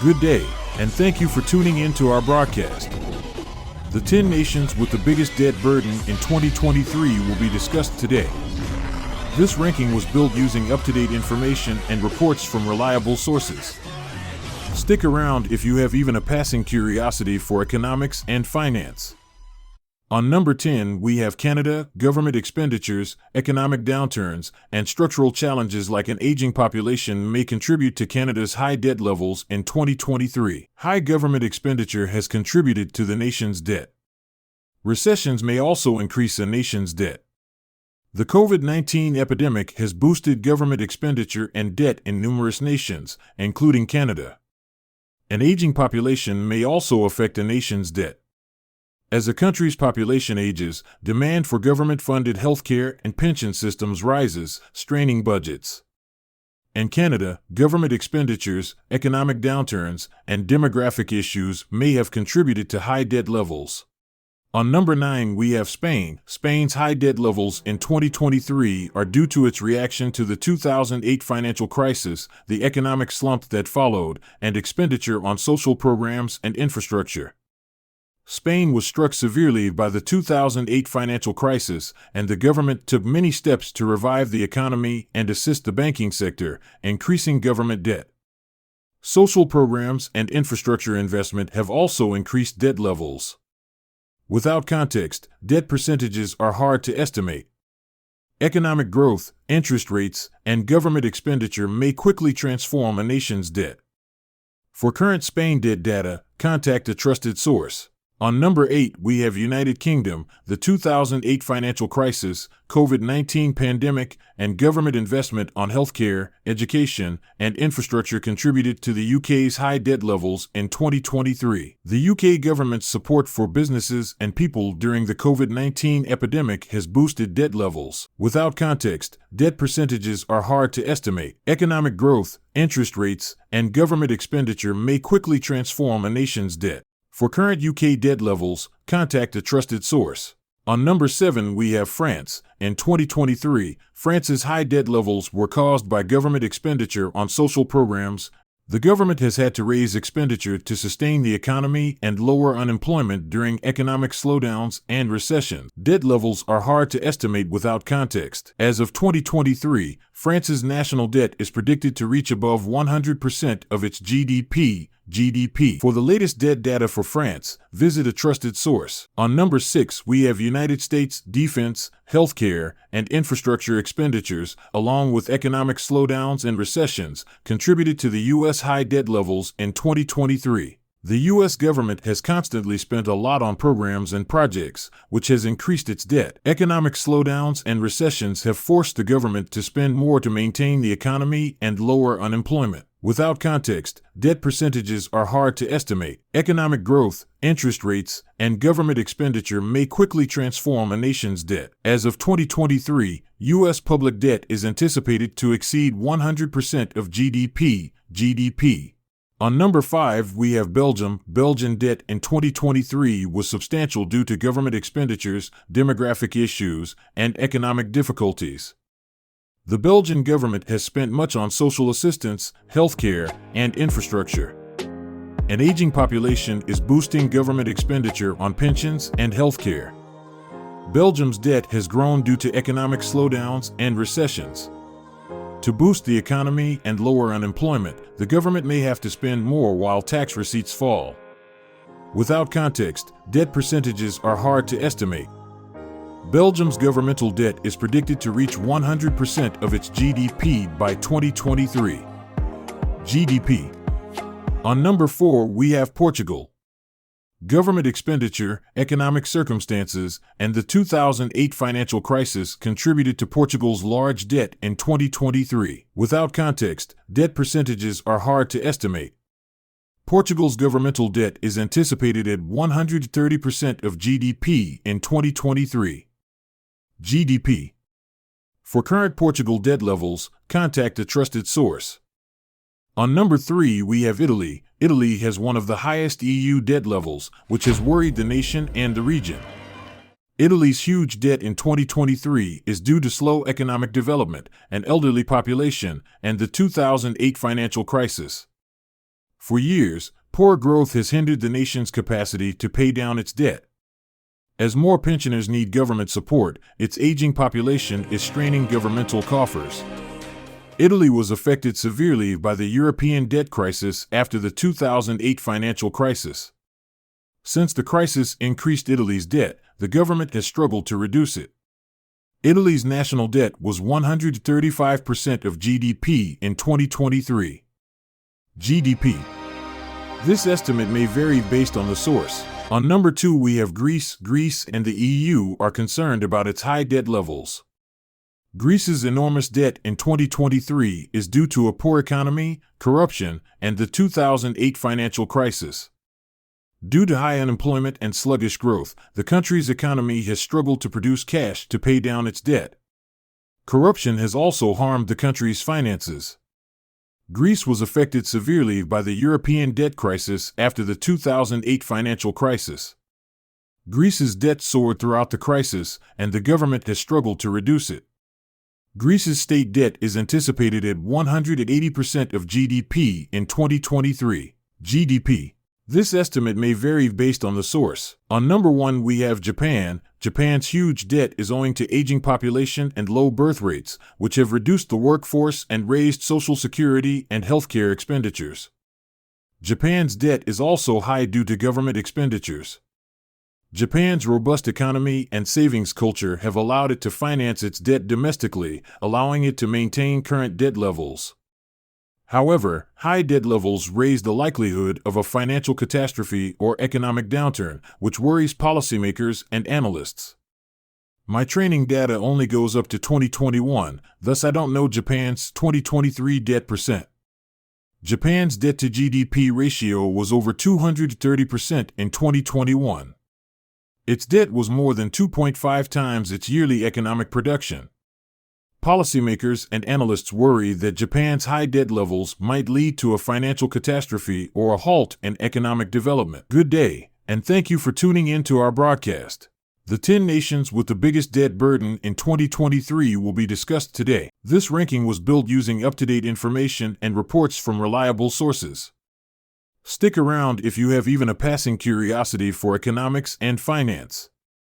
Good day, and thank you for tuning in to our broadcast. The 10 nations with the biggest debt burden in 2023 will be discussed today. This ranking was built using up-to-date information and reports from reliable sources. Stick around if you have even a passing curiosity for economics and finance. On number 10, we have Canada. Government expenditures, economic downturns, and structural challenges like an aging population may contribute to Canada's high debt levels in 2023. High government expenditure has contributed to the nation's debt. Recessions may also increase a nation's debt. The COVID-19 epidemic has boosted government expenditure and debt in numerous nations, including Canada. An aging population may also affect a nation's debt. As a country's population ages, demand for government-funded healthcare and pension systems rises, straining budgets. In Canada, government expenditures, economic downturns, and demographic issues may have contributed to high debt levels. On number 9, we have Spain. Spain's high debt levels in 2023 are due to its reaction to the 2008 financial crisis, the economic slump that followed, and expenditure on social programs and infrastructure. Spain was struck severely by the 2008 financial crisis, and the government took many steps to revive the economy and assist the banking sector, increasing government debt. Social programs and infrastructure investment have also increased debt levels. Without context, debt percentages are hard to estimate. Economic growth, interest rates, and government expenditure may quickly transform a nation's debt. For current Spain debt data, contact a trusted source. On number 8, we have United Kingdom. The 2008 financial crisis, COVID-19 pandemic, and government investment on healthcare, education, and infrastructure contributed to the UK's high debt levels in 2023. The UK government's support for businesses and people during the COVID-19 epidemic has boosted debt levels. Without context, debt percentages are hard to estimate. Economic growth, interest rates, and government expenditure may quickly transform a nation's debt. For current UK debt levels, contact a trusted source. On number 7, we have France. In 2023, France's high debt levels were caused by government expenditure on social programs. The government has had to raise expenditure to sustain the economy and lower unemployment during economic slowdowns and recessions. Debt levels are hard to estimate without context. As of 2023, France's national debt is predicted to reach above 100% of its GDP. For the latest debt data for France, visit a trusted source. On number 6, we have United States defense, healthcare, and infrastructure expenditures, along with economic slowdowns and recessions, contributed to the U.S. high debt levels in 2023. The U.S. government has constantly spent a lot on programs and projects, which has increased its debt. Economic slowdowns and recessions have forced the government to spend more to maintain the economy and lower unemployment. Without context, debt percentages are hard to estimate. Economic growth, interest rates, and government expenditure may quickly transform a nation's debt. As of 2023, U.S. public debt is anticipated to exceed 100% of GDP. On number 5, we have Belgium. Belgian debt in 2023 was substantial due to government expenditures, demographic issues, and economic difficulties. The Belgian government has spent much on social assistance, healthcare, and infrastructure. An aging population is boosting government expenditure on pensions and healthcare. Belgium's debt has grown due to economic slowdowns and recessions. To boost the economy and lower unemployment, the government may have to spend more while tax receipts fall. Without context, debt percentages are hard to estimate. Belgium's governmental debt is predicted to reach 100% of its GDP by 2023. GDP. On number 4, we have Portugal. Government expenditure, economic circumstances, and the 2008 financial crisis contributed to Portugal's large debt in 2023. Without context, debt percentages are hard to estimate. Portugal's governmental debt is anticipated at 130% of GDP in 2023. GDP. For current Portugal debt levels, contact a trusted source. On number 3, we have Italy. Italy has one of the highest EU debt levels, which has worried the nation and the region. Italy's huge debt in 2023 is due to slow economic development, an elderly population, and the 2008 financial crisis. For years, poor growth has hindered the nation's capacity to pay down its debt. As more pensioners need government support, its aging population is straining governmental coffers. Italy was affected severely by the European debt crisis after the 2008 financial crisis. Since the crisis increased Italy's debt, the government has struggled to reduce it. Italy's national debt was 135% of GDP in 2023. GDP. This estimate may vary based on the source. On number 2 we have Greece. Greece and the EU are concerned about its high debt levels. Greece's enormous debt in 2023 is due to a poor economy, corruption, and the 2008 financial crisis. Due to high unemployment and sluggish growth, the country's economy has struggled to produce cash to pay down its debt. Corruption has also harmed the country's finances. Greece was affected severely by the European debt crisis after the 2008 financial crisis. Greece's debt soared throughout the crisis, and the government has struggled to reduce it. Greece's state debt is anticipated at 180% of GDP in 2023. GDP. This estimate may vary based on the source. On number 1 we have Japan. Japan's huge debt is owing to aging population and low birth rates, which have reduced the workforce and raised social security and healthcare expenditures. Japan's debt is also high due to government expenditures. Japan's robust economy and savings culture have allowed it to finance its debt domestically, allowing it to maintain current debt levels. However, high debt levels raise the likelihood of a financial catastrophe or economic downturn, which worries policymakers and analysts. My training data only goes up to 2021, thus I don't know Japan's 2023 debt percent. Japan's debt to GDP ratio was over 230% in 2021. Its debt was more than 2.5 times its yearly economic production. Policymakers and analysts worry that Japan's high debt levels might lead to a financial catastrophe or a halt in economic development. Good day, and thank you for tuning in to our broadcast. The 10 nations with the biggest debt burden in 2023 will be discussed today. This ranking was built using up-to-date information and reports from reliable sources. Stick around if you have even a passing curiosity for economics and finance.